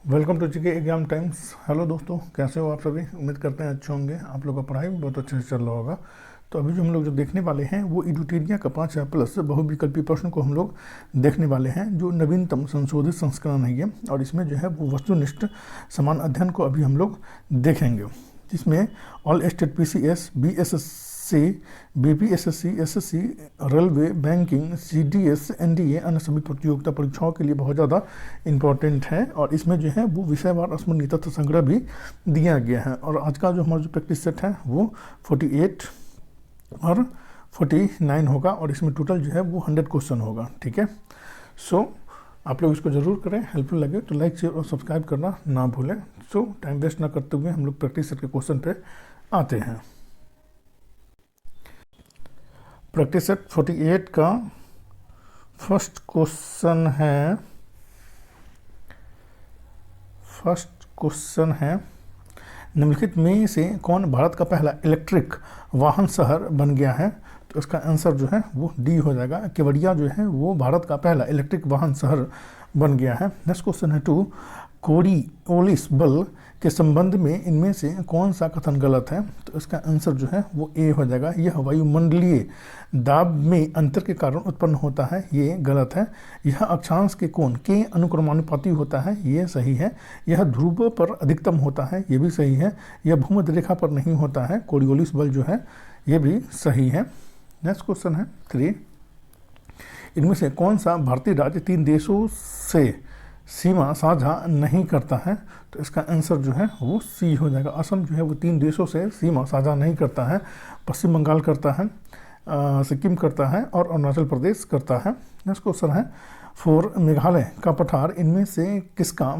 Welcome to GK exam times. Hello दोस्तों, कैसे हो आप सभी? उम्मीद करते हैं अच्छे होंगे। आप लोग का पढ़ाई भी बहुत अच्छे से चल रहा होगा। तो अभी जो हम लोग देखने वाले हैं वो एडुटेरिया का 5 प्लस बहुविकल्पी प्रश्न को हम लोग देखने वाले हैं, जो नवीनतम संशोधित संस्करण है ये। और इसमें जो है वो वस्तुनिष्ठ समान अध्ययन को अभी हम लोग देखेंगे, जिसमें all state PCS, BSSC, BPSSC, SSC, railway, banking, CDS, NDA अन्य सभी प्रतियोगिता परीक्षाओं के लिए बहुत ज़्यादा इम्पोर्टेंट है। और इसमें जो है वो विषयवार स्मरणीय तथ्य संग्रह भी दिया गया है। और आज का जो हमारा जो प्रैक्टिस सेट है वो 48 और 49 होगा, और इसमें टोटल जो है वो 100 क्वेश्चन होगा। ठीक है, सो आप लोग इसको ज़रूर करें। हेल्पफुल लगे तो लाइक, शेयर और सब्सक्राइब करना ना भूलें। सो टाइम वेस्ट ना करते हुए हम लोग प्रैक्टिस सेट के क्वेश्चन पे आते हैं। प्रैक्टिस सेट 48 का फर्स्ट क्वेश्चन है निम्नलिखित में से कौन भारत का पहला इलेक्ट्रिक वाहन शहर बन गया है? तो इसका आंसर जो है वो डी हो जाएगा। केवड़िया जो है वो भारत का पहला इलेक्ट्रिक वाहन शहर बन गया है। नेक्स्ट क्वेश्चन है 2, कोरियोलिस बल के संबंध में इनमें से कौन सा कथन गलत है? तो इसका आंसर जो है वो ए हो जाएगा। यह वायुमंडलीय दाब में अंतर के कारण उत्पन्न होता है, ये गलत है। यह अक्षांश के कोण के अनुक्रमानुपाती होता है, ये सही है। यह ध्रुव पर अधिकतम होता है, ये भी सही है। यह भूमध्य रेखा पर नहीं होता है, कोरियोलिस बल जो है ये भी सही है। नेक्स्ट क्वेश्चन है 3, इनमें से कौन सा भारतीय राज्य 3 देशों से सीमा साझा नहीं करता है? तो इसका आंसर जो है वो सी हो जाएगा। असम जो है वो 3 देशों से सीमा साझा नहीं करता है। पश्चिम बंगाल करता है, सिक्किम करता है और अरुणाचल प्रदेश करता है। नेक्स्ट क्वेश्चन है 4, मेघालय का पठार इनमें से किसका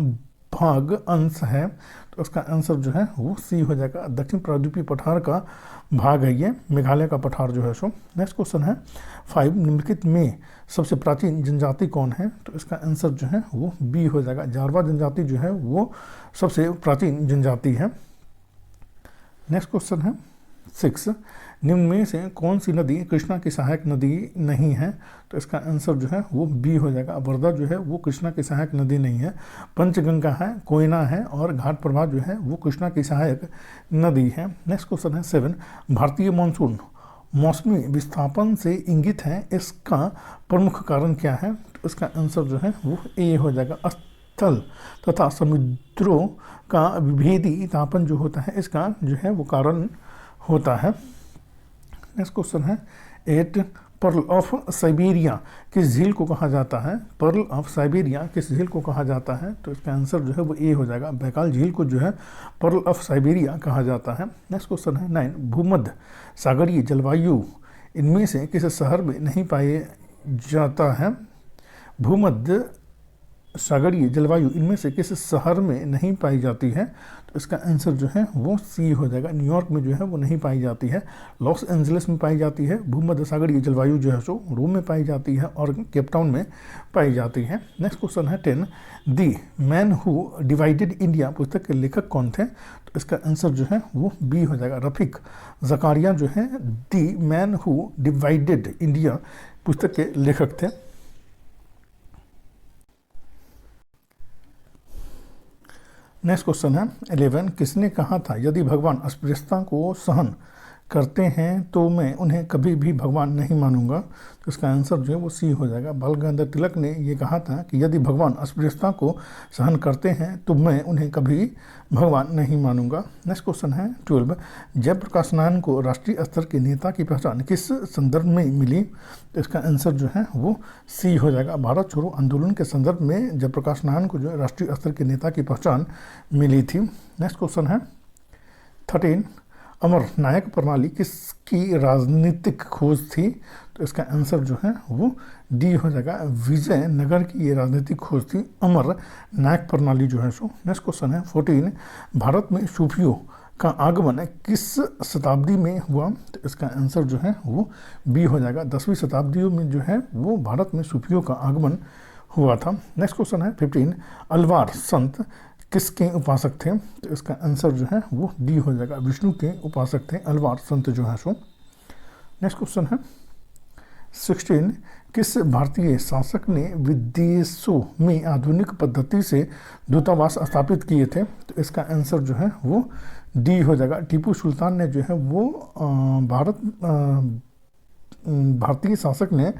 भाग अंश है? तो उसका आंसर जो है वो सी हो जाएगा। दक्षिण प्रायद्वीपीय पठार का भाग है ये, मेघालय का पठार जो है सो। नेक्स्ट क्वेश्चन है 5, निम्नलिखित में सबसे प्राचीन जनजाति कौन है? तो इसका आंसर जो है वो बी हो जाएगा। जारवा जनजाति जो है वो सबसे प्राचीन जनजाति है। नेक्स्ट क्वेश्चन है 6, निम्न में से कौन सी नदी कृष्णा की सहायक नदी नहीं है? तो इसका आंसर जो है वो बी हो जाएगा। वर्धा जो है वो कृष्णा की सहायक नदी नहीं है। पंचगंगा है, कोयना है और घाट प्रभा जो है वो कृष्णा की सहायक नदी है। नेक्स्ट क्वेश्चन है 7, भारतीय मानसून मौसमी विस्थापन से इंगित है, इसका प्रमुख कारण क्या है? तो इसका आंसर जो है वो ए हो जाएगा। स्थल तथा समुद्रों का विभेदी तापन जो होता है, इसका जो है वो कारण होता है। नेक्स्ट क्वेश्चन है 8, पर्ल ऑफ साइबेरिया किस झील को कहा जाता है? पर्ल ऑफ साइबेरिया किस झील को कहा जाता है? तो इसका आंसर जो है वो ए हो जाएगा। बैकाल झील को जो है पर्ल ऑफ साइबेरिया कहा जाता है। नेक्स्ट क्वेश्चन है 9, भूमध्य सागरीय जलवायु इनमें से किस शहर में नहीं पाए जाता है? भूमध्य सागरीय जलवायु इनमें से किस शहर में नहीं पाई जाती है? तो इसका आंसर जो है वो सी हो जाएगा। न्यूयॉर्क में जो है वो नहीं पाई जाती है, लॉस एंजलिस में पाई जाती है। भूमध्य सागरीय जलवायु जो है सो रोम में पाई जाती है और केपटाउन में पाई जाती है। नेक्स्ट क्वेश्चन है 10, the man who divided India पुस्तक के लेखक कौन थे? तो इसका आंसर जो है वो बी हो जाएगा। रफीक ज़कारिया जो है the man who divided India पुस्तक के लेखक थे। नेक्स्ट क्वेश्चन है 11, किसने कहा था यदि भगवान अस्पृश्यता को सहन करते हैं तो मैं उन्हें कभी भी भगवान नहीं मानूंगा? तो इसका आंसर जो है वो सी हो जाएगा। बाल गंगाधर तिलक ने ये कहा था कि यदि भगवान अस्पृश्यता को सहन करते हैं तो मैं उन्हें कभी भगवान नहीं मानूंगा। नेक्स्ट क्वेश्चन है 12, जयप्रकाश नारायण को राष्ट्रीय स्तर के नेता की पहचान किस संदर्भ में मिली? तो इसका आंसर जो है वो सी हो जाएगा। भारत छोड़ो आंदोलन के संदर्भ में जयप्रकाश नारायण को जो है राष्ट्रीय स्तर के नेता की पहचान मिली थी। नेक्स्ट क्वेश्चन है 13, अमर नायक प्रणाली किसकी राजनीतिक खोज थी? तो इसका आंसर जो है वो डी हो जाएगा। विजयनगर की ये राजनीतिक खोज थी, अमर नायक प्रणाली जो है सो। नेक्स्ट क्वेश्चन है 14, भारत में सूफियों का आगमन किस शताब्दी में हुआ? तो इसका आंसर जो है वो बी हो जाएगा। 10वीं शताब्दी में जो है वो भारत में सूफियों का आगमन हुआ था। नेक्स्ट क्वेश्चन है 15, अलवार संत किसके उपासक थे? तो इसका आंसर जो है वो डी हो जाएगा। विष्णु के उपासक थे अलवार संत जो है सो। नेक्स्ट क्वेश्चन है 16 किस भारतीय शासक ने विदेशों में आधुनिक पद्धति से दूतावास स्थापित किए थे? तो इसका आंसर जो है वो डी हो जाएगा। टीपू सुल्तान ने जो है वो भारतीय शासक ने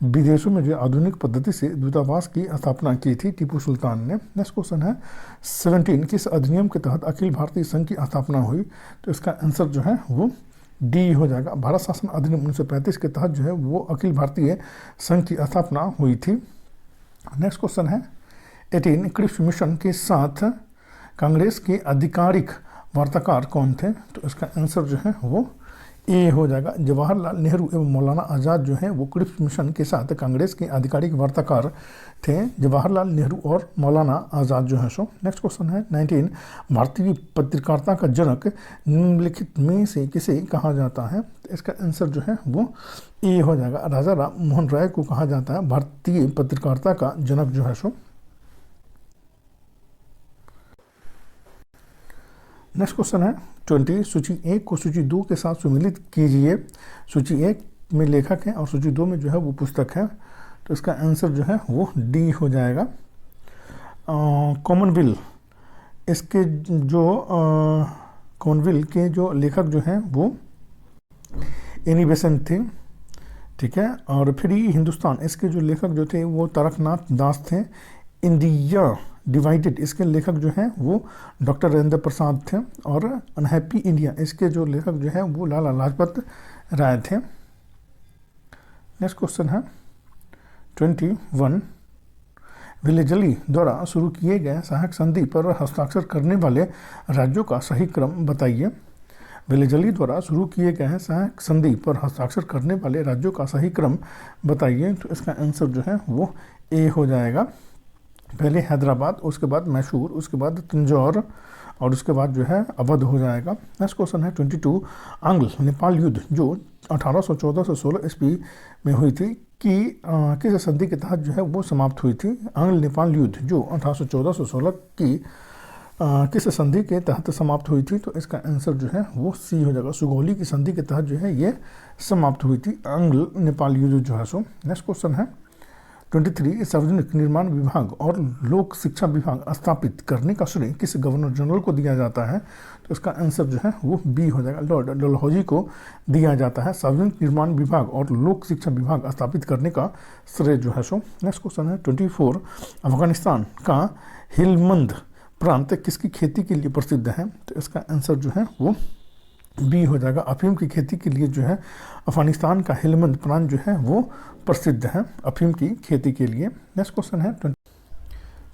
विदेशों में जो आधुनिक पद्धति से दूतावास की स्थापना की थी टीपू सुल्तान ने। नेक्स्ट क्वेश्चन है 17 किस अधिनियम के तहत अखिल भारतीय संघ की स्थापना हुई? तो इसका आंसर जो है वो डी हो जाएगा। भारत शासन अधिनियम 1935 के तहत जो है वो अखिल भारतीय संघ की स्थापना हुई थी। नेक्स्ट क्वेश्चन है 18 क्रिप्स मिशन के साथ कांग्रेस के आधिकारिक वार्ताकार कौन थे? तो इसका आंसर जो है वो ए हो जाएगा। जवाहरलाल नेहरू एवं मौलाना आज़ाद जो है वो क्रिप्स मिशन के साथ कांग्रेस के आधिकारिक वार्ताकार थे, जवाहरलाल नेहरू और मौलाना आज़ाद जो है सो। नेक्स्ट क्वेश्चन है 19 भारतीय पत्रकारिता का जनक निम्नलिखित में से किसे कहा जाता है? तो इसका आंसर जो है वो ए हो जाएगा। राजा राम मोहन राय को कहा जाता है भारतीय पत्रकारिता का जनक जो है सो। नेक्स्ट क्वेश्चन है 20 सूची 1 को सूची 2 के साथ सम्मिलित कीजिए। सूची 1 में लेखक है और सूची 2 में जो है वो पुस्तक है। तो इसका आंसर जो है वो डी हो जाएगा। कॉमनवेल्थ इसके जो कॉमनवेल्थ के जो लेखक जो हैं वो एनी बेसेंट थे, ठीक है। और फ्री हिंदुस्तान इसके जो लेखक जो थे वो तारकनाथ दास थे। इंडिया डिवाइडेड इसके लेखक जो हैं वो डॉक्टर राजेंद्र प्रसाद थे। और अनहैप्पी इंडिया इसके जो लेखक जो हैं वो लाला लाजपत राय थे। नेक्स्ट क्वेश्चन है 21 विलेजली द्वारा शुरू किए गए सहायक संधि पर हस्ताक्षर करने वाले राज्यों का सही क्रम बताइए। विलेजली द्वारा शुरू किए गए सहायक संधि पर हस्ताक्षर करने वाले राज्यों का सही क्रम बताइए। तो इसका आंसर जो है वो ए हो जाएगा। पहले हैदराबाद, उसके बाद मैसूर, उसके बाद तंजौर और उसके बाद जो है अवध हो जाएगा। नेक्स्ट क्वेश्चन है 22 आंग्ल नेपाल युद्ध जो 1814 से 16 ईस्वी में हुई थी कि किस संधि के तहत जो है वो समाप्त हुई थी? आंग्ल नेपाल युद्ध जो 1814 से 16 की किस संधि के तहत समाप्त हुई थी? तो इसका आंसर जो है वो सी हो जाएगा। सुगौली की संधि के तहत जो है ये समाप्त हुई थी आंग्ल नेपाल युद्ध जो है सो। नेक्स्ट क्वेश्चन है 23 सार्वजनिक निर्माण विभाग और लोक शिक्षा विभाग स्थापित करने का श्रेय किस गवर्नर जनरल को दिया जाता है? तो इसका आंसर जो है वो बी हो जाएगा। लॉर्ड डलहौजी को दिया जाता है सार्वजनिक निर्माण विभाग और लोक शिक्षा विभाग स्थापित करने का श्रेय जो है सो। नेक्स्ट क्वेश्चन है 24 अफगानिस्तान का हेलमंद प्रांत किसकी खेती के लिए प्रसिद्ध है? तो इसका आंसर जो है वो बी हो जाएगा। अफीम की खेती के लिए जो है अफगानिस्तान का हेलमंद प्रांत जो है वो प्रसिद्ध है अफीम की खेती के लिए। नेक्स्ट क्वेश्चन है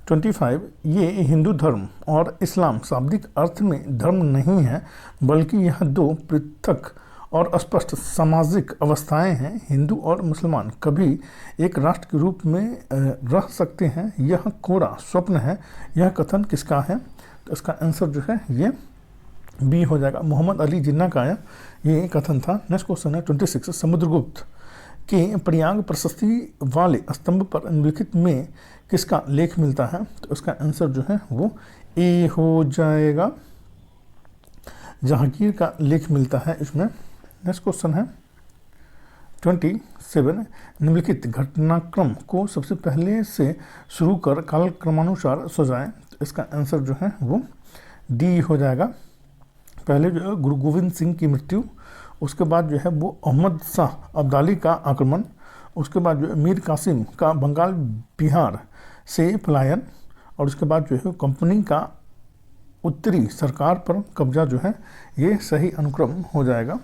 25 ये हिंदू धर्म और इस्लाम शाब्दिक अर्थ में धर्म नहीं है बल्कि यह दो पृथक और स्पष्ट सामाजिक अवस्थाएं हैं। हिंदू और मुसलमान कभी एक राष्ट्र के रूप में रह सकते हैं, यह कोरा स्वप्न है। यह कथन किसका है? तो इसका आंसर जो है ये बी हो जाएगा। मोहम्मद अली जिन्ना का ये कथन था। नेक्स्ट क्वेश्चन है 26 समुद्रगुप्त के प्रयाग प्रशस्ति वाले स्तंभ पर निम्नलिखित में किसका लेख मिलता है? तो इसका आंसर जो है वो ए हो जाएगा। जहांगीर का लेख मिलता है इसमें। नेक्स्ट क्वेश्चन है 27 निम्नलिखित घटनाक्रम को सबसे पहले से शुरू कर कालक्रमानुसार सजाएं। तो इसका आंसर जो है वो डी हो जाएगा। पहले जो है गुरु गोविंद सिंह की मृत्यु, उसके बाद जो है वो अहमद शाह अब्दाली का आक्रमण, उसके बाद जो है मीर कासिम का बंगाल बिहार से पलायन और उसके बाद जो है कंपनी का उत्तरी सरकार पर कब्जा जो है ये सही अनुक्रम हो जाएगा।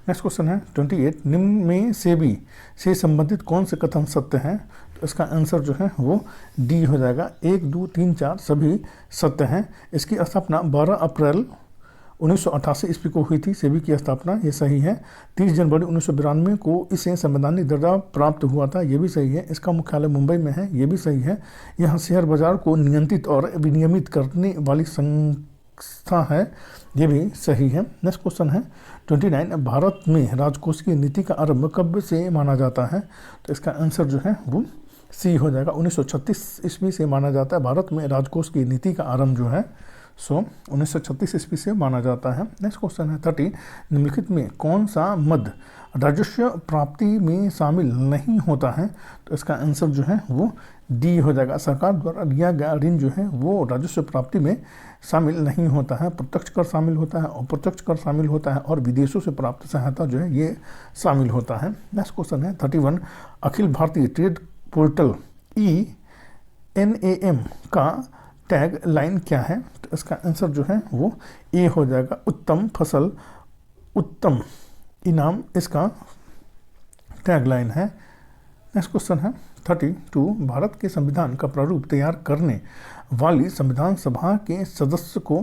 नेक्स्ट क्वेश्चन है 28 निम्न में से भी से संबंधित कौन से कथन सत्य हैं? तो इसका आंसर जो है वो डी हो जाएगा। 1, 2, 3, 4 सभी सत्य हैं। इसकी स्थापना 12 अप्रैल 1988 ईस्वी को हुई थी। सेबी की स्थापना ये सही है। 30 जनवरी 1992 को इसे संवैधानिक दर्जा प्राप्त हुआ था, ये भी सही है। इसका मुख्यालय मुंबई में है, ये भी सही है। यह शेयर बाजार को नियंत्रित और विनियमित करने वाली संस्था है, ये भी सही है। नेक्स्ट क्वेश्चन है 29 भारत में राजकोषीय नीति का आरंभ कब से माना जाता है? तो इसका आंसर जो है वो सी हो जाएगा। 1936 ईस्वी से माना जाता है भारत में राजकोष की नीति का आरंभ जो है सो 1936 ईस्वी से माना जाता है। नेक्स्ट क्वेश्चन है 30, निम्नलिखित में कौन सा मद राजस्व प्राप्ति में शामिल नहीं होता है? तो इसका आंसर जो है वो डी हो जाएगा। सरकार द्वारा लिया गया ऋण जो है वो राजस्व प्राप्ति में शामिल नहीं होता है। प्रत्यक्ष कर शामिल होता है, अप्रत्यक्ष कर शामिल होता है और विदेशों से प्राप्त सहायता जो है ये शामिल होता है। नेक्स्ट क्वेश्चन है 31, Akhil Bharatiya trade portal ENAM का टैग लाइन क्या है? तो इसका आंसर जो है वो ए हो जाएगा। उत्तम फसल उत्तम इनाम इसका टैग लाइन है। नेक्स्ट क्वेश्चन है 32, भारत के संविधान का प्रारूप तैयार करने वाली संविधान सभा के सदस्य को?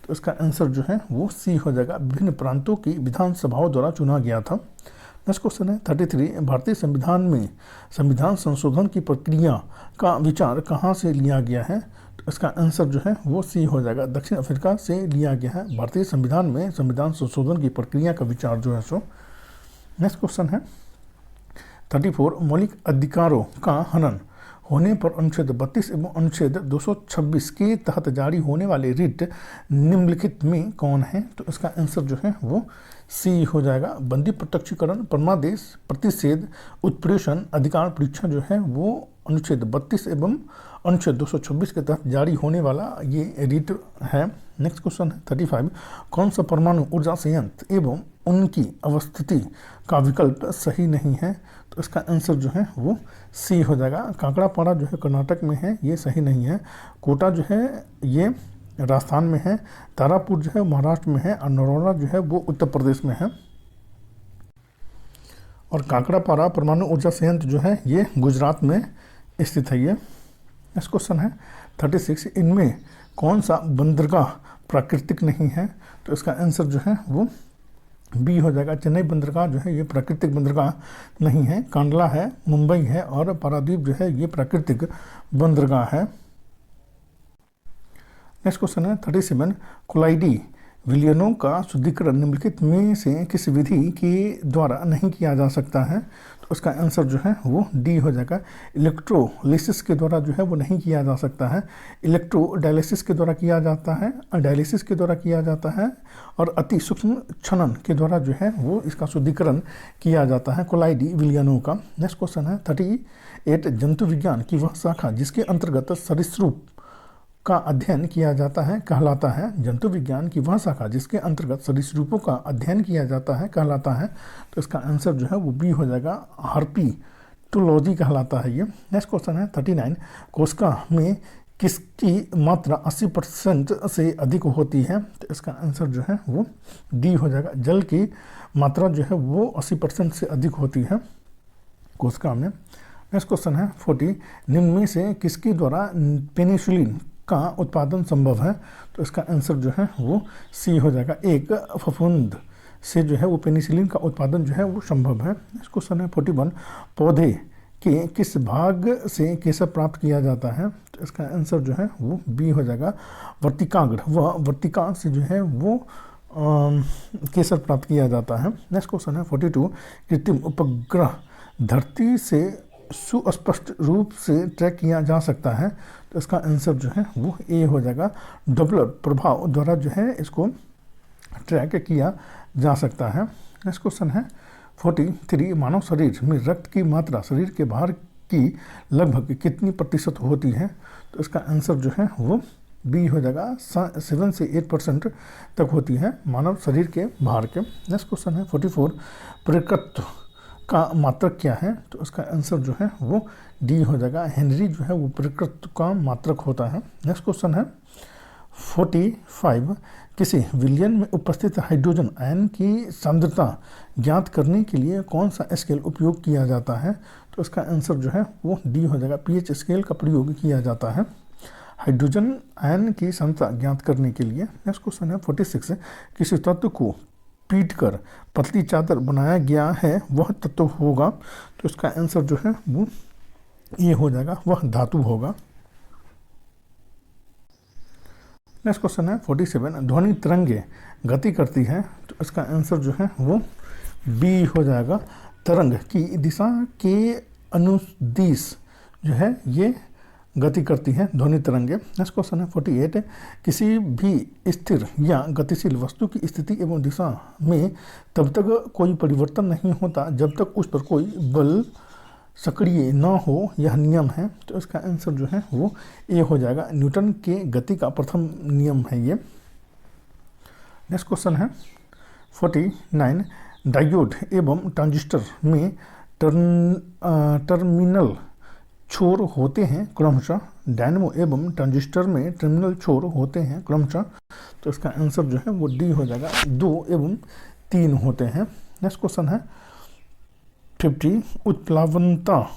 तो इसका आंसर जो है वो सी हो जाएगा। विभिन्न प्रांतों की विधानसभाओं द्वारा चुना गया था। नेक्स्ट क्वेश्चन है 33, भारतीय संविधान में संविधान संशोधन की प्रक्रिया का विचार कहाँ से लिया गया है? तो इसका आंसर जो है वो सी हो जाएगा। दक्षिण अफ्रीका से लिया गया है। भारतीय संविधान में संविधान संशोधन की प्रक्रिया का विचार जो है सो। नेक्स्ट क्वेश्चन है 34, मौलिक अधिकारों का हनन होने पर अनुच्छेद 32 एवं अनुच्छेद 226 के तहत जारी होने वाले रिट निम्नलिखित में कौन है? तो इसका आंसर जो है वो सी हो जाएगा। बंदी प्रत्यक्षीकरण, परमादेश, प्रतिषेध, उत्प्रेषण, अधिकार परीक्षा जो है वो अनुच्छेद 32 एवं अनुच्छेद 226 के तहत जारी होने वाला ये रिट है। नेक्स्ट क्वेश्चन है 35, कौन सा परमाणु ऊर्जा संयंत्र एवं उनकी अवस्थिति का विकल्प सही नहीं है? तो इसका आंसर जो है वो सी हो जाएगा। काकड़ापाड़ा जो है कर्नाटक में है, ये सही नहीं है। कोटा जो है ये राजस्थान में है। तारापुर जो है महाराष्ट्र में है और नरोला जो है वो उत्तर प्रदेश में है। और काकड़ापाड़ा परमाणु ऊर्जा संयंत्र जो है ये गुजरात में स्थित है। ये नेक्स्ट क्वेश्चन है 36, इनमें कौन सा बंदरगाह प्राकृतिक नहीं है? तो इसका आंसर जो है वो बी हो जाएगा। चेन्नई बंदरगाह जो है ये प्राकृतिक बंदरगाह नहीं है। कांडला है, मुंबई है और पारादीप जो है ये प्राकृतिक बंदरगाह है। नेक्स्ट क्वेश्चन है 37, कोलाइडी विलयनों का शुद्धिकरण निम्नलिखित में से किस विधि के द्वारा नहीं किया जा सकता है? तो उसका आंसर जो है वो डी हो जाएगा। इलेक्ट्रोलिसिस के द्वारा जो है वो नहीं किया जा सकता है। इलेक्ट्रोडायलिसिस के द्वारा किया जाता है, डायलिसिस के द्वारा किया जाता है और अति सूक्ष्म क्षणन के द्वारा जो है वो इसका शुद्धिकरण किया जाता है कोलाइडी विलयनों का। नेक्स्ट क्वेश्चन है 38, जंतु विज्ञान की वह शाखा जिसके अंतर्गत सरीसृप का अध्ययन किया जाता है कहलाता है? जंतु विज्ञान की वह शाखा जिसके अंतर्गत सरीसृपों का अध्ययन किया जाता है कहलाता है? तो इसका आंसर जो है वो बी हो जाएगा। हर्पीटोलॉजी कहलाता है ये। नेक्स्ट क्वेश्चन है 39, कोशिका में किसकी मात्रा 80% से अधिक होती है? तो इसका आंसर जो है वो डी हो जाएगा। जल की मात्रा जो है वो 80% से अधिक होती है कोशिका में। नेक्स्ट क्वेश्चन है 40, निम्न में से किसके द्वारा पेनिसिलिन का उत्पादन संभव है? तो इसका आंसर जो है वो सी हो जाएगा। एक फफूंद से जो है वो पेनिसिलिन का उत्पादन जो है वो संभव है। नेक्स्ट क्वेश्चन है 41, पौधे के किस भाग से केसर प्राप्त किया जाता है? तो इसका आंसर जो है वो बी हो जाएगा। वर्तिकाग्र व वर्तिका से जो है वो केसर प्राप्त किया जाता है। नेक्स्ट क्वेश्चन है 42, कृत्रिम उपग्रह धरती से सुस्पष्ट रूप से ट्रैक किया जा सकता है? तो इसका आंसर जो है वो ए हो जाएगा। डॉपलर प्रभाव द्वारा जो है इसको ट्रैक किया जा सकता है। नेक्स्ट क्वेश्चन है 43, मानव शरीर में रक्त की मात्रा शरीर के भार की लगभग कितनी प्रतिशत होती है? तो इसका आंसर जो है वो बी हो जाएगा। 7 से 8% तक होती है मानव शरीर के भार के। नेक्स्ट क्वेश्चन है 44, प्रकृति का मात्रक क्या है? तो इसका आंसर जो है वो डी हो जाएगा। हेनरी जो है वो प्रकृति का मात्रक होता है। नेक्स्ट क्वेश्चन है 45, किसी विलयन में उपस्थित हाइड्रोजन आयन की सांद्रता ज्ञात करने के लिए कौन सा स्केल उपयोग किया जाता है? तो इसका आंसर जो है वो डी हो जाएगा। पीएच स्केल का प्रयोग किया जाता है हाइड्रोजन आयन की सांद्रता ज्ञात करने के लिए। नेक्स्ट क्वेश्चन है 46, किसी तत्व को पीट कर पतली चादर बनाया गया है वह तत्व होगा? तो इसका आंसर जो है वो ये हो जाएगा, वह धातु होगा। नेक्स्ट क्वेश्चन है 47, ध्वनि तरंगे गति करती है? तो इसका आंसर जो है वो बी हो जाएगा। तरंग की दिशा के अनुदिश जो है ये गति करती हैं ध्वनि तरंगे। नेक्स्ट क्वेश्चन है 48, किसी भी स्थिर या गतिशील वस्तु की स्थिति एवं दिशा में तब तक कोई परिवर्तन नहीं होता जब तक उस पर कोई बल सक्रिय न हो, यह नियम है। तो इसका आंसर जो है वो ए हो जाएगा, न्यूटन के गति का प्रथम नियम है ये। नेक्स्ट क्वेश्चन है 49, डायोड एवं ट्रांजिस्टर में टर्मिनल छोर होते हैं क्रमशः, डायनेमो एवं ट्रांजिस्टर में टर्मिनल छोर होते हैं क्रमशः। तो इसका आंसर जो है वो डी हो जाएगा, 2 एवं 3 होते हैं। नेक्स्ट क्वेश्चन है 50, उत्प्लावनता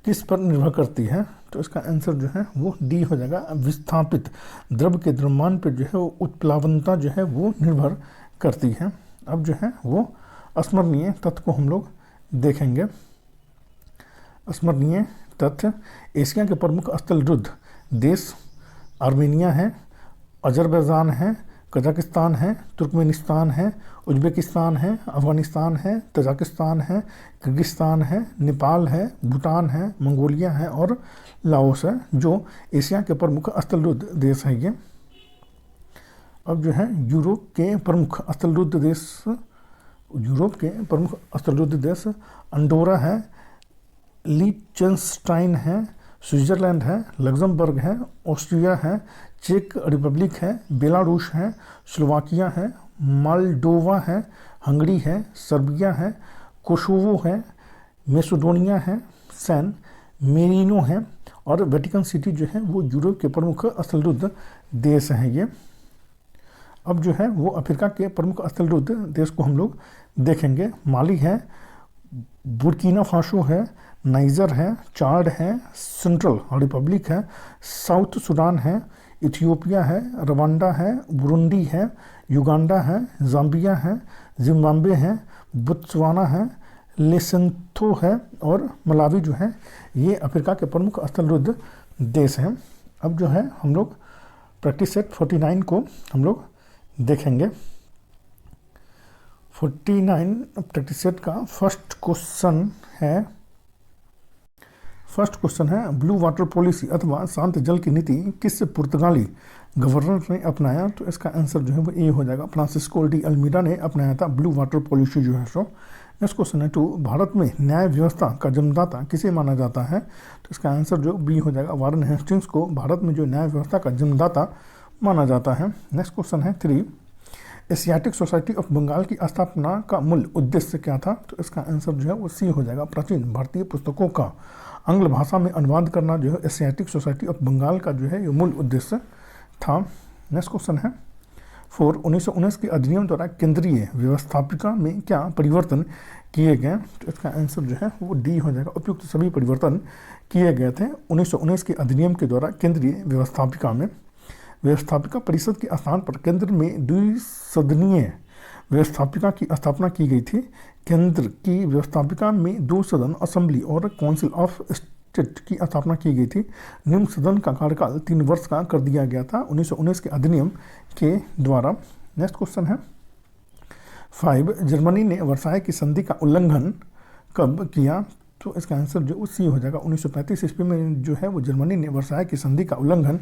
किस पर निर्भर करती है? तो इसका आंसर जो है वो डी हो जाएगा, विस्थापित द्रव के द्रव्यमान पर जो है वो उत्प्लावनता जो है वो निर्भर करती है। अब जो है वो स्मरणीय तथ्य को हम लोग देखेंगे। स्मरणीय तथ्य, एशिया के प्रमुख स्थलरुद्ध देश आर्मेनिया है, अजरबैजान है, कजाकिस्तान है, तुर्कमेनिस्तान है, उज्बेकिस्तान है, अफगानिस्तान है, तजाकिस्तान है, किर्गिस्तान है, नेपाल है, भूटान है, मंगोलिया है और लाओस है, जो एशिया के प्रमुख स्थलरुद्ध देश है ये। अब जो है यूरोप के प्रमुख स्थलरुद्ध देश अंडोरा है, लीचेंस्टाइन है, स्विट्जरलैंड है, लग्जमबर्ग है, ऑस्ट्रिया है, चेक रिपब्लिक है, बेलारूस है, स्लोवाकिया है, मोल्डोवा है, हंगरी है, सर्बिया है, कोसोवो है, मैसेडोनिया है, सैन मेरिनो है और वेटिकन सिटी जो है वो यूरोप के प्रमुख स्थलरुद्ध देश हैं ये। अब जो है वो अफ्रीका के प्रमुख स्थलरुद्ध देश को हम लोग देखेंगे। माली है, बुर्किना फासो है, नाइजर है, चाड है, सेंट्रल रिपब्लिक है, साउथ सूडान है, इथियोपिया है, रवांडा है, बुरुंडी है, युगांडा है, जाम्बिया है, जिम्बाब्वे है, बोत्सवाना है, लेसोथो है और मलावी जो है ये अफ्रीका के प्रमुख स्थलरुद्ध देश हैं। अब जो है हम लोग प्रैक्टिस सेट 49 को हम लोग देखेंगे। 49 प्रैक्टिस सेट का फर्स्ट क्वेश्चन है ब्लू वाटर पॉलिसी अथवा शांत जल की नीति किस पुर्तगाली गवर्नर ने अपनाया? तो इसका आंसर जो है वो ए हो जाएगा, फ्रांसिस्को डी अल्मीडा ने अपनाया था ब्लू वाटर पॉलिसी जो है सो। नेक्स्ट क्वेश्चन है 2, भारत में न्याय व्यवस्था का जन्मदाता किसे माना जाता है? तो इसका आंसर जो बी हो जाएगा, वारेन हेस्टिंग्स को भारत में जो न्याय व्यवस्था का जन्मदाता माना जाता है। नेक्स्ट क्वेश्चन है 3, एशियाटिक सोसाइटी ऑफ बंगाल की स्थापना का मूल उद्देश्य क्या था? तो इसका आंसर जो है वो सी हो जाएगा, प्राचीन भारतीय पुस्तकों का आंग्ल भाषा में अनुवाद करना जो है एशियाटिक सोसाइटी ऑफ बंगाल का जो है ये मूल उद्देश्य था। नेक्स्ट क्वेश्चन है 4, 1919 के अधिनियम द्वारा केंद्रीय व्यवस्थापिका में क्या परिवर्तन किए गए? तो इसका आंसर जो है वो डी हो जाएगा, उपयुक्त सभी परिवर्तन किए गए थे 1919 के अधिनियम के द्वारा केंद्रीय व्यवस्थापिका में। व्यवस्थापिका परिषद के स्थान पर केंद्र में द्विसदनीय व्यवस्थापिका की स्थापना की गई थी। केंद्र की व्यवस्थापिका में 2 सदन असेंबली और काउंसिल ऑफ स्टेट की स्थापना की गई थी। निम्न सदन का कार्यकाल 3 वर्ष का कर दिया गया था 1919 के अधिनियम के द्वारा। नेक्स्ट क्वेश्चन है 5, जर्मनी ने वर्साय की संधि का उल्लंघन कब किया? तो इसका आंसर जो सी हो जाएगा, 1935 ईस्वी में जो है वो जर्मनी ने वर्साय की संधि का उल्लंघन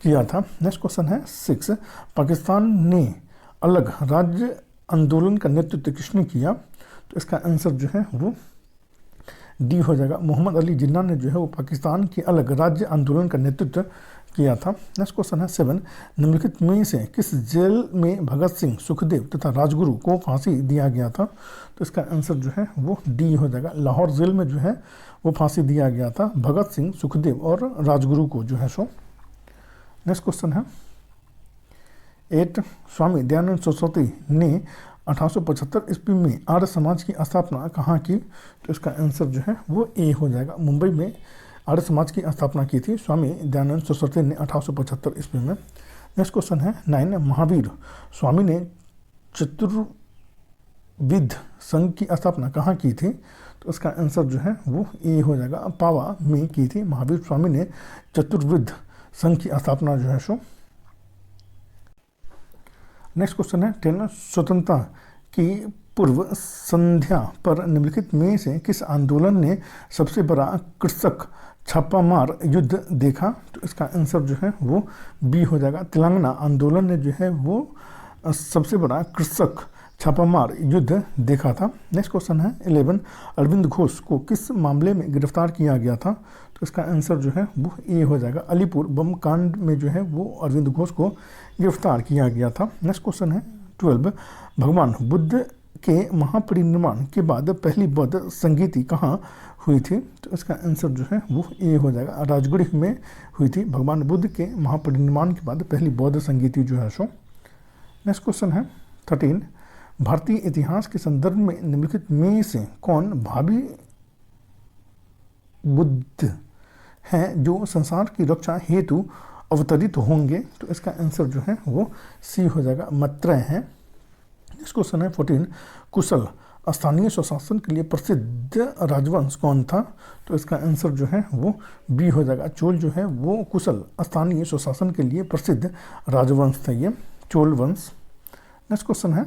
किया था। नेक्स्ट क्वेश्चन है 6, पाकिस्तान ने अलग राज्य आंदोलन का नेतृत्व किसने किया? तो इसका आंसर जो है वो डी हो जाएगा, मोहम्मद अली जिन्ना ने जो है वो पाकिस्तान के अलग राज्य आंदोलन का नेतृत्व किया था। नेक्स्ट क्वेश्चन है 7, निम्नलिखित में से किस जेल में भगत सिंह, सुखदेव तथा राजगुरु को फांसी दिया गया था? तो इसका आंसर जो है वो डी हो जाएगा, लाहौर जेल में जो है वो फांसी दिया गया था भगत सिंह, सुखदेव और राजगुरु को जो है सो। नेक्स्ट क्वेश्चन है 8, स्वामी दयानंद सरस्वती ने 1875 ईस्वी में आर्य समाज की स्थापना कहाँ की? तो इसका आंसर जो है वो ए हो जाएगा, मुंबई में आर्य समाज की स्थापना की थी स्वामी दयानंद सरस्वती ने 1875 ईस्वी में। नेक्स्ट क्वेश्चन है 9, महावीर स्वामी ने चतुर्विध संघ की स्थापना कहाँ की थी? तो इसका आंसर जो है वो ए हो जाएगा, पावा में की थी महावीर स्वामी ने चतुर्विध संघ की स्थापना जो है सो। नेक्स्ट क्वेश्चन है 10, स्वतंत्रता की पूर्व संध्या पर निम्नलिखित में से किस आंदोलन ने सबसे बड़ा कृषक छापामार युद्ध देखा, तो इसका आंसर जो है वो बी हो जाएगा। तेलंगाना आंदोलन ने जो है वो सबसे बड़ा कृषक छापामार युद्ध देखा था। नेक्स्ट क्वेश्चन है 11, अरविंद घोष को किस मामले में गिरफ्तार किया गया था, तो इसका आंसर जो है वो ए हो जाएगा। अलीपुर बम कांड में जो है वो अरविंद घोष को गिरफ्तार किया गया था। नेक्स्ट क्वेश्चन है 12, भगवान बुद्ध के महापरिनिर्वाण के बाद पहली बौद्ध संगीति कहाँ हुई थी, तो इसका आंसर जो है वो ए हो जाएगा। राजगढ़ में हुई थी। भगवान बुद्ध के महापरिनिर्वाण के बाद पहली बौद्ध संगीति जो है सो। नेक्स्ट क्वेश्चन है 13, भारतीय इतिहास के संदर्भ में निम्नलिखित में से कौन भावी बुद्ध हैं जो संसार की रक्षा हेतु अवतरित होंगे, तो इसका आंसर जो है वो सी हो जाएगा, मैत्रेय हैं। नेक्स्ट क्वेश्चन है 14, कुशल स्थानीय स्वशासन के लिए प्रसिद्ध राजवंश कौन था, तो इसका आंसर जो है वो बी हो जाएगा। चोल जो है वो कुशल स्थानीय स्वशासन के लिए प्रसिद्ध राजवंश था, ये चोल वंश। नेक्स्ट क्वेश्चन है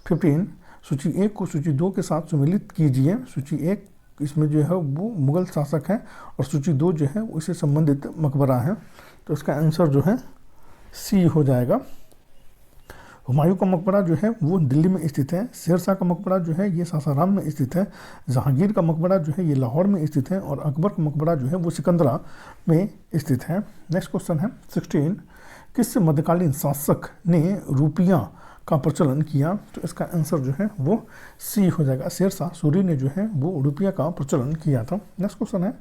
15, सूची 1 को सूची 2 के साथ सम्मिलित कीजिए। सूची 1 इसमें जो है वो मुगल शासक है और सूची 2 जो है उससे संबंधित मकबरा है, तो इसका आंसर जो है सी हो जाएगा। हुमायूं का मकबरा जो है वो दिल्ली में स्थित है। शेरशाह का मकबरा जो है ये सासाराम में स्थित है। जहांगीर का मकबरा जो है ये लाहौर में स्थित है और अकबर का मकबरा जो है वो सिकंदरा में स्थित है। नेक्स्ट क्वेश्चन है 16, किस मध्यकालीन शासक ने रुपया का प्रचलन किया, तो इसका आंसर जो है वो सी हो जाएगा। शेरशाह सूरी ने जो है वो रुपया का प्रचलन किया था। नेक्स्ट क्वेश्चन है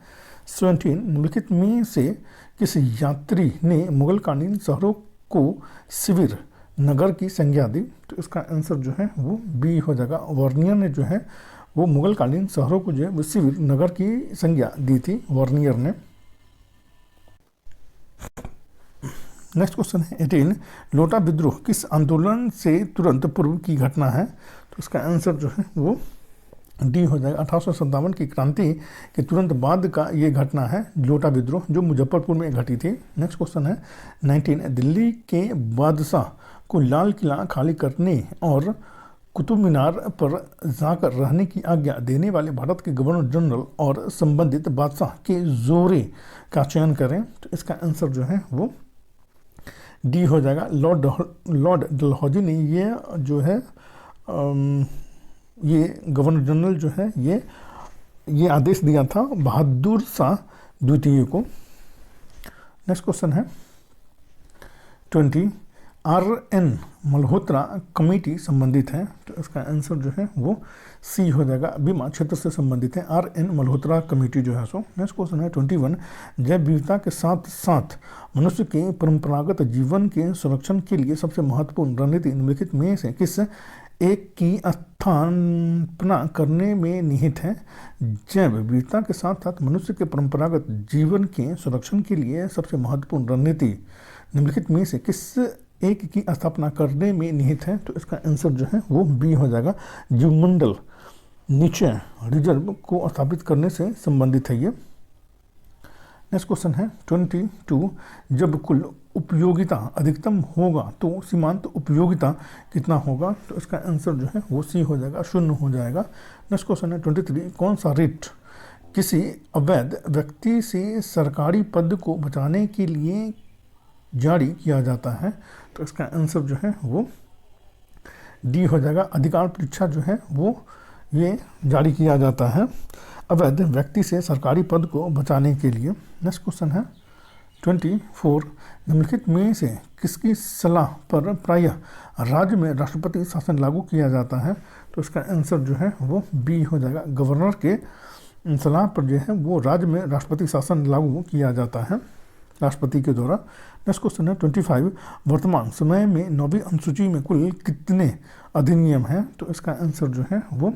17, निम्नलिखित में से किस यात्री ने मुगलकालीन शहरों को शिविर नगर की संज्ञा दी, तो इसका आंसर जो है वो बी हो जाएगा। वर्नियर ने जो है वो मुगलकालीन शहरों को जो है वो शिविर नगर की संज्ञा दी थी, वर्नियर ने। नेक्स्ट क्वेश्चन है 18, लोटा विद्रोह किस आंदोलन से तुरंत पूर्व की घटना है, तो इसका आंसर जो है वो डी हो जाएगा। 1857 की क्रांति के तुरंत बाद का ये घटना है लोटा विद्रोह, जो मुजफ्फरपुर में घटी थी। नेक्स्ट क्वेश्चन है 19, दिल्ली के बादशाह को लाल किला खाली करने और कुतुब मीनार पर जाकर रहने की आज्ञा देने वाले भारत के गवर्नर जनरल और संबंधित बादशाह के जोरे का चयन करें, तो इसका आंसर जो है वो डी हो जाएगा। लॉर्ड डलहौजी ने ये जो है ये गवर्नर जनरल जो है ये आदेश दिया था बहादुर शाह द्वितीय को। नेक्स्ट क्वेश्चन है 20, RN मल्होत्रा कमेटी संबंधित है, तो इसका आंसर जो है वो सी हो जाएगा, बीमा क्षेत्र से संबंधित है RN मल्होत्रा कमेटी जो है सो। नेक्स्ट क्वेश्चन है 21, जैव विविधता के साथ साथ मनुष्य के परंपरागत जीवन के संरक्षण के लिए सबसे महत्वपूर्ण रणनीति निम्नलिखित में से किस एक की स्थापना करने में निहित है। जैव विविधता के साथ साथ मनुष्य के परंपरागत जीवन के संरक्षण के लिए सबसे महत्वपूर्ण रणनीति निम्नलिखित में से किस एक की स्थापना करने में निहित है, तो इसका आंसर जो है वो बी हो जाएगा। जीवमंडल निचय रिजर्व को स्थापित करने से संबंधित है ये। नेक्स्ट क्वेश्चन है 22, जब कुल उपयोगिता अधिकतम होगा तो सीमांत उपयोगिता कितना होगा, तो इसका आंसर जो है वो सी हो जाएगा, 0 हो जाएगा। नेक्स्ट क्वेश्चन है 23, कौन सा रिट किसी अवैध व्यक्ति से सरकारी पद को बचाने के लिए जारी किया जाता है, तो इसका आंसर जो है वो डी हो जाएगा। अधिकार परीक्षा जो है वो ये जारी किया जाता है अवैध व्यक्ति से सरकारी पद को बचाने के लिए। नेक्स्ट क्वेश्चन है 24, निम्नलिखित में से किसकी सलाह पर प्रायः राज्य में राष्ट्रपति शासन लागू किया जाता है, तो इसका आंसर जो है वो बी हो जाएगा। गवर्नर के सलाह पर जो है वो राज्य में राष्ट्रपति शासन लागू किया जाता है राष्ट्रपति के द्वारा। नेक्स्ट क्वेश्चन है 25, वर्तमान समय में 9वीं अनुसूची में कुल कितने अधिनियम हैं, तो इसका आंसर जो है वो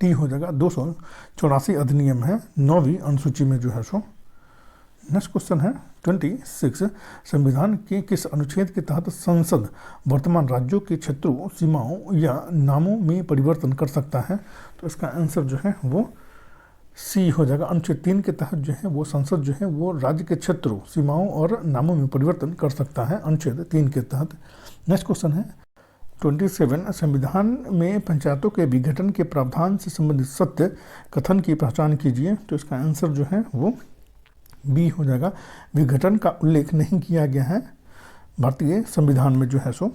टी हो जाएगा। 284 अधिनियम है 9वीं अनुसूची में जो है सो। नेक्स्ट क्वेश्चन है 26, संविधान के किस अनुच्छेद के तहत संसद वर्तमान राज्यों के क्षेत्रों, सीमाओं या नामों में परिवर्तन कर सकता है, तो इसका आंसर जो है वो सी हो जाएगा। अनुच्छेद 3 के तहत जो है वो संसद जो है वो राज्य के क्षेत्रों, सीमाओं और नामों में परिवर्तन कर सकता है अनुच्छेद 3 के तहत। नेक्स्ट क्वेश्चन है 27, संविधान में पंचायतों के विघटन के प्रावधान से संबंधित सत्य कथन की पहचान कीजिए, तो इसका आंसर जो है वो बी हो जाएगा, विघटन का उल्लेख नहीं किया गया है भारतीय संविधान में जो है सो।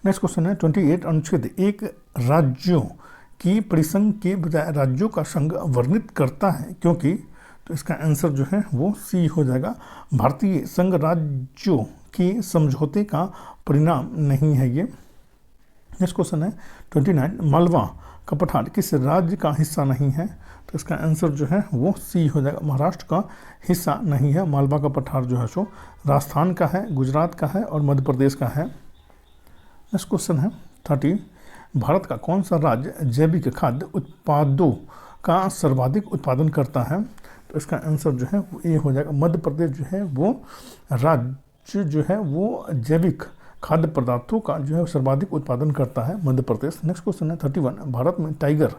नेक्स्ट क्वेश्चन है 28 अनुच्छेद एक राज्यों की परिसंघ के बजाय राज्यों का संघ वर्णित करता है क्योंकि, तो इसका आंसर जो है वो सी हो जाएगा, भारतीय संघ राज्यों के समझौते का परिणाम नहीं है ये। नेक्स्ट क्वेश्चन है 29 मालवा का पठार किस राज्य का हिस्सा नहीं है, तो इसका आंसर जो है वो सी हो जाएगा, महाराष्ट्र का हिस्सा नहीं है मालवा का पठार जो है सो, राजस्थान का है, गुजरात का है और मध्य प्रदेश का है। नेक्स्ट क्वेश्चन है 30 भारत का कौन सा राज्य जैविक खाद्य उत्पादों का सर्वाधिक उत्पादन करता है, तो इसका आंसर जो है वो ए हो जाएगा, मध्य प्रदेश जो है वो राज्य जो है वो जैविक खाद्य पदार्थों का जो है सर्वाधिक उत्पादन करता है मध्य प्रदेश। नेक्स्ट क्वेश्चन है 31 भारत में टाइगर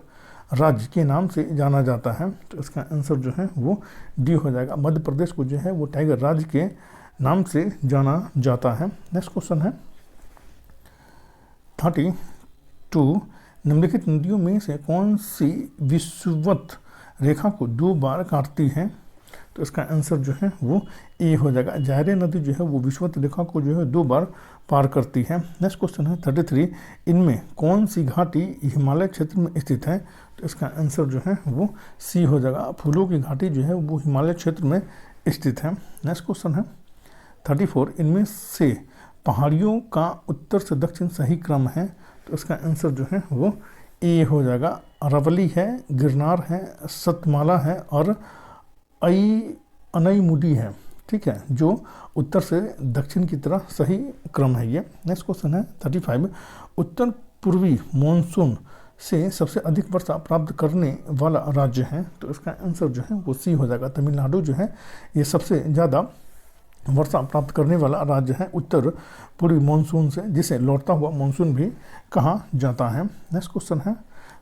राज्य के नाम से जाना जाता है, तो इसका आंसर जो है वो डी हो जाएगा, मध्य प्रदेश को जो है वो टाइगर राज्य के नाम से जाना जाता है। नेक्स्ट क्वेश्चन है 32 निम्नलिखित नदियों में से कौन सी विषुवत रेखा को 2 बार काटती है, तो इसका आंसर जो है वो ए हो जाएगा, जायरे नदी जो है वो विषुवत रेखा को जो है 2 बार पार करती है। नेक्स्ट क्वेश्चन है 33 इनमें कौन सी घाटी हिमालय क्षेत्र में स्थित है, तो इसका आंसर जो है वो सी हो जाएगा, फूलों की घाटी जो है वो हिमालय क्षेत्र में स्थित है। नेक्स्ट क्वेश्चन है 34 इनमें से पहाड़ियों का उत्तर से दक्षिण सही क्रम है, तो इसका आंसर जो है वो ए हो जाएगा, अरावली है, गिरनार है, सतमाला है और अनईमुडी है, ठीक है, जो उत्तर से दक्षिण की तरह सही क्रम है ये। नेक्स्ट क्वेश्चन है 35 उत्तर पूर्वी मॉनसून से सबसे अधिक वर्षा प्राप्त करने वाला राज्य है, तो इसका आंसर जो है वो सी हो जाएगा, तमिलनाडु जो है ये सबसे ज़्यादा वर्षा प्राप्त करने वाला राज्य है उत्तर पूर्वी मानसून से, जिसे लौटता हुआ मानसून भी कहा जाता है। नेक्स्ट क्वेश्चन है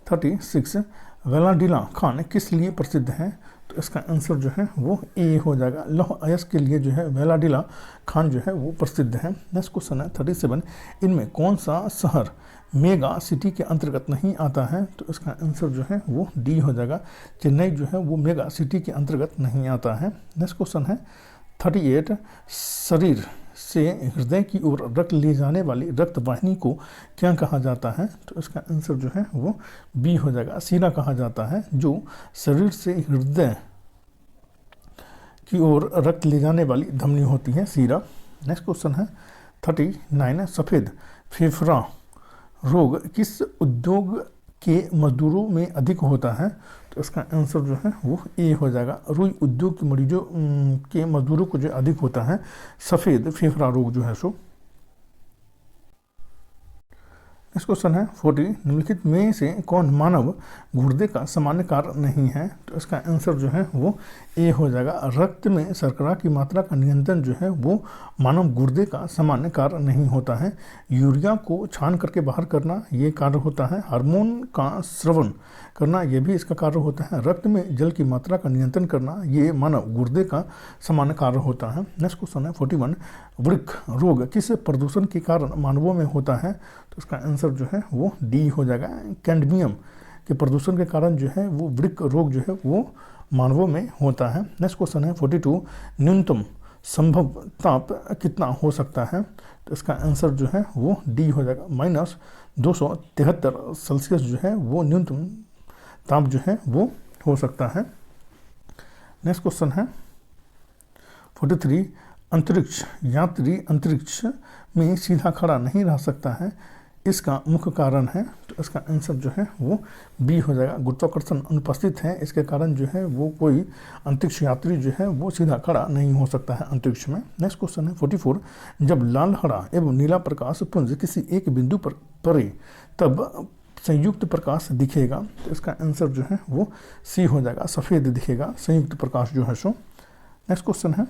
36 वेलाडिला खान किस लिए प्रसिद्ध है, तो इसका आंसर जो है वो ए हो जाएगा, लौह अयस्क के लिए जो है वेलाडिला खान जो है वो प्रसिद्ध है। नेक्स्ट क्वेश्चन है 37 इनमें कौन सा शहर मेगा सिटी के अंतर्गत नहीं आता है, तो इसका आंसर जो है वो डी हो जाएगा, चेन्नई जो है वो मेगा सिटी के अंतर्गत नहीं आता है। नेक्स्ट क्वेश्चन है 38 शरीर से हृदय की ओर रक्त ले जाने वाली रक्त वाहिनी को क्या कहा जाता है, तो इसका आंसर जो है वो बी हो जाएगा, सीरा कहा जाता है, जो शरीर से हृदय की ओर रक्त ले जाने वाली धमनी होती है, सीरा। नेक्स्ट क्वेश्चन है 39 सफ़ेद फेफड़ा रोग किस उद्योग के मजदूरों में अधिक होता है, तो इसका आंसर जो है वो ए हो जाएगा, रुई उद्योग के मरीजों के मजदूरों को जो अधिक होता है सफ़ेद फेफड़ा रोग जो है सो। नेक्स्ट क्वेश्चन है 40 निम्नलिखित में से कौन मानव गुर्दे का सामान्य कार्य नहीं है, तो इसका आंसर जो है वो ए हो जाएगा, रक्त में शर्करा की मात्रा का नियंत्रण जो है वो मानव गुर्दे का सामान्य कार्य नहीं होता है, यूरिया को छान करके बाहर करना ये कार्य होता है, हार्मोन का स्रवण करना ये भी इसका कार्य होता है, रक्त में जल की मात्रा का नियंत्रण करना ये मानव गुर्दे का सामान्य कार्य होता है। नेक्स्ट क्वेश्चन है 41 वृक्क रोग किस प्रदूषण के कारण मानवों में होता है, तो इसका आंसर जो है वो डी हो जाएगा, कैडमियम के प्रदूषण के कारण जो है वो वृक्क रोग जो है वो मानवों में होता है। नेक्स्ट क्वेश्चन है 42 न्यूनतम संभव ताप कितना हो सकता है, तो इसका आंसर जो है वो डी हो जाएगा, -273 सेल्सियस जो है वो न्यूनतम ताप जो है वो हो सकता है। नेक्स्ट क्वेश्चन है 43 अंतरिक्ष यात्री अंतरिक्ष में सीधा खड़ा नहीं रह सकता है, इसका मुख्य कारण है, तो इसका आंसर जो है वो बी हो जाएगा, गुरुत्वाकर्षण अनुपस्थित है, इसके कारण जो है वो कोई अंतरिक्ष यात्री जो है वो सीधा खड़ा नहीं हो सकता है अंतरिक्ष में। नेक्स्ट क्वेश्चन है 44 जब लाल हरा एवं नीला प्रकाश पुंज किसी एक बिंदु पर पड़े तब संयुक्त प्रकाश दिखेगा, तो इसका आंसर जो है वो सी हो जाएगा, सफ़ेद दिखेगा संयुक्त प्रकाश जो है सो। नेक्स्ट क्वेश्चन है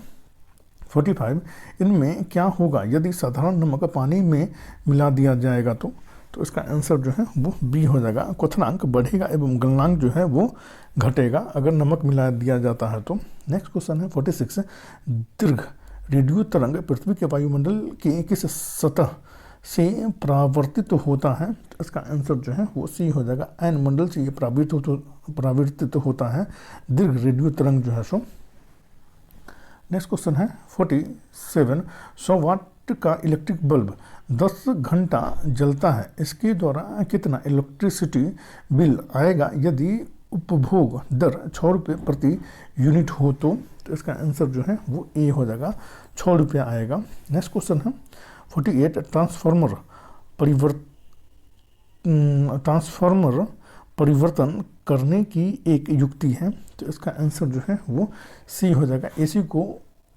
45 इनमें क्या होगा यदि साधारण नमक पानी में मिला दिया जाएगा, तो इसका आंसर जो है वो बी हो जाएगा, क्वथनांक बढ़ेगा एवं गलनांक जो है वो घटेगा अगर नमक मिला दिया जाता है तो। नेक्स्ट क्वेश्चन है 46 दीर्घ रेडियो तरंग पृथ्वी के वायुमंडल के किस सतह से परावर्तित होता है, तो इसका आंसर जो है वो सी हो जाएगा। आयन मंडल से ये परावर्तित होता है दीर्घ रेडियो तरंग जो है सो। नेक्स्ट क्वेश्चन है 47, 100 वाट का इलेक्ट्रिक बल्ब 10 घंटा जलता है, इसके द्वारा कितना इलेक्ट्रिसिटी बिल आएगा यदि उपभोग दर 6 रुपये प्रति यूनिट हो तो इसका आंसर जो है वो ए हो जाएगा, 6 रुपया आएगा। नेक्स्ट क्वेश्चन है 48, ट्रांसफार्मर परिवर्तन करने की एक युक्ति है, तो इसका आंसर जो है वो सी हो जाएगा। एसी को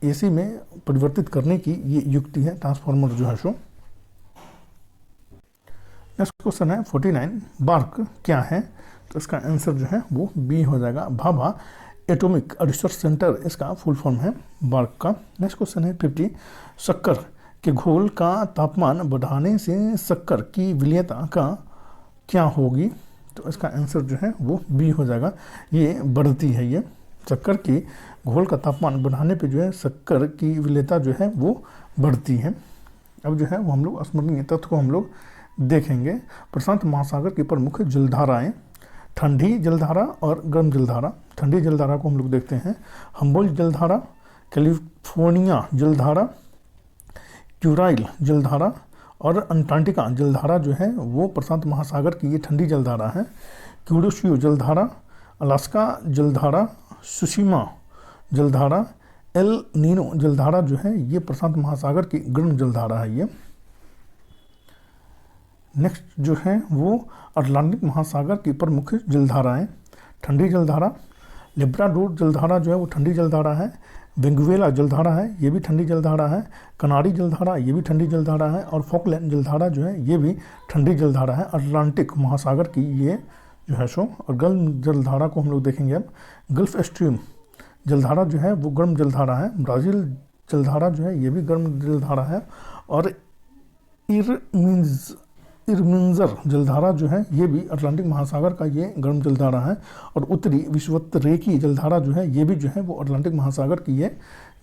एसी में परिवर्तित करने की ये युक्ति है ट्रांसफार्मर जो है सो। नेक्स्ट क्वेश्चन है 49, बार्क क्या है, तो इसका आंसर जो है वो बी हो जाएगा। भाभा एटॉमिक रिसर्च सेंटर इसका फुल फॉर्म है बार्क का। नेक्स्ट क्वेश्चन है 50, शक्कर के घोल का तापमान बढ़ाने से शक्कर की विलेयता का क्या होगी, तो इसका आंसर जो है वो बी हो जाएगा, ये बढ़ती है। ये शक्कर की घोल का तापमान बढ़ाने पे जो है शक्कर की विलेयता जो है वो बढ़ती है। अब जो है वो हम लोग स्मरणीय तथ्य को हम लोग देखेंगे। प्रशांत महासागर की प्रमुख जलधाराएं, ठंडी जलधारा और गर्म जलधारा। ठंडी जलधारा को हम लोग देखते हैं हम्बोल्ट जलधारा, कैलिफोर्निया जलधारा, क्यूराइल जलधारा और अंटार्कटिका जलधारा जो है वो प्रशांत महासागर की ये ठंडी जलधारा है। क्यूरोशियो जलधारा, अलास्का जलधारा, सुशिमा जलधारा, एल नीनो जलधारा जो है ये प्रशांत महासागर की गर्म जलधारा है ये। नेक्स्ट जो है वो अटलांटिक महासागर की प्रमुख जलधाराएं, ठंडी जलधारा, लेब्राडोर जलधारा जो है वो ठंडी जलधारा है, वेंगुएला जलधारा है ये भी ठंडी जलधारा है, कनारी जलधारा ये भी ठंडी जलधारा है और फॉकलैंड जलधारा जो है ये भी ठंडी जलधारा है अटलांटिक महासागर की ये जो है सो। और गर्म जलधारा को हम लोग देखेंगे अब। गल्फ स्ट्रीम जलधारा जो है वो गर्म जलधारा है, ब्राज़ील जलधारा जो है ये भी गर्म जलधारा है और इरमिंजर जलधारा जो है ये भी अटलांटिक महासागर का ये गर्म जलधारा है और उत्तरी विषुवतरेखी जलधारा जो है ये भी जो है वो अटलांटिक महासागर की ये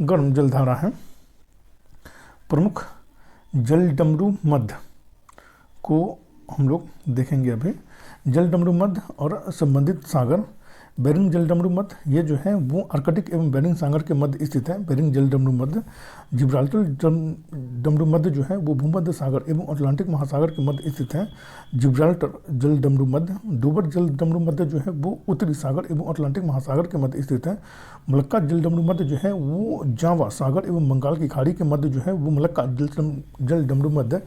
गर्म जलधारा है। प्रमुख जलडमरू मध्य को हम लोग देखेंगे अभी। जलडमरू मध्य और संबंधित सागर, बेरिंग जलडमरू मध्य ये जो है वो आर्कटिक एवं बेरिंग सागर के मध्य स्थित है, बेरिंग जलडमरू मध्य। जिब्राल्टर जलडमरू मध्य जो है वो भूमध्य सागर एवं अटलांटिक महासागर के मध्य स्थित है, जिब्राल्टर जलडमरू मध्य। डोबर जलडमरू मध्य जो है वो उत्तरी सागर एवं अटलांटिक महासागर के मध्य स्थित है। मलक्का जलडमरू मध्य जो है वो जावा सागर एवं बंगाल की खाड़ी के मध्य जो है वो मलक्का जलडमरू मध्य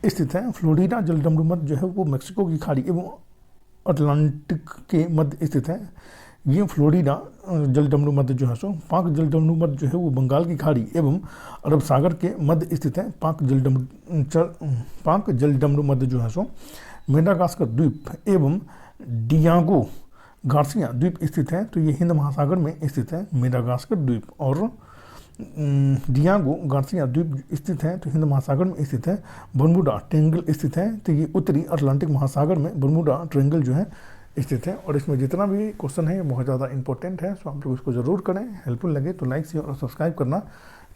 स्थित है। फ्लोरिडा जलडमरू मध्य जो है वो मेक्सिको की खाड़ी एवं अटलांटिक के मध्य स्थित है। ये फ्लोरिडा जलडमरू मध्य जो है सो। पाक जलडमरू मध्य जो है वो बंगाल की खाड़ी एवं अरब सागर के मध्य स्थित है। पाक जलडमरू मध्य जो है सो मेडागास्कर द्वीप एवं डियागो गार्सिया द्वीप स्थित है, तो ये हिंद महासागर में स्थित है मेडागास्कर द्वीप और डियागो गार्सिया द्वीप स्थित है तो हिंद महासागर में स्थित है। बर्मुडा ट्रायंगल स्थित है तो ये उत्तरी अटलांटिक महासागर में बर्मुडा ट्रायंगल जो है स्थित है। और इसमें जितना भी क्वेश्चन है बहुत ज़्यादा इंपॉर्टेंट है, सो आप लोग इसको ज़रूर करें। हेल्पफुल लगे तो लाइक शेयर और सब्सक्राइब करना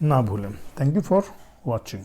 ना भूलें। Thank you for watching.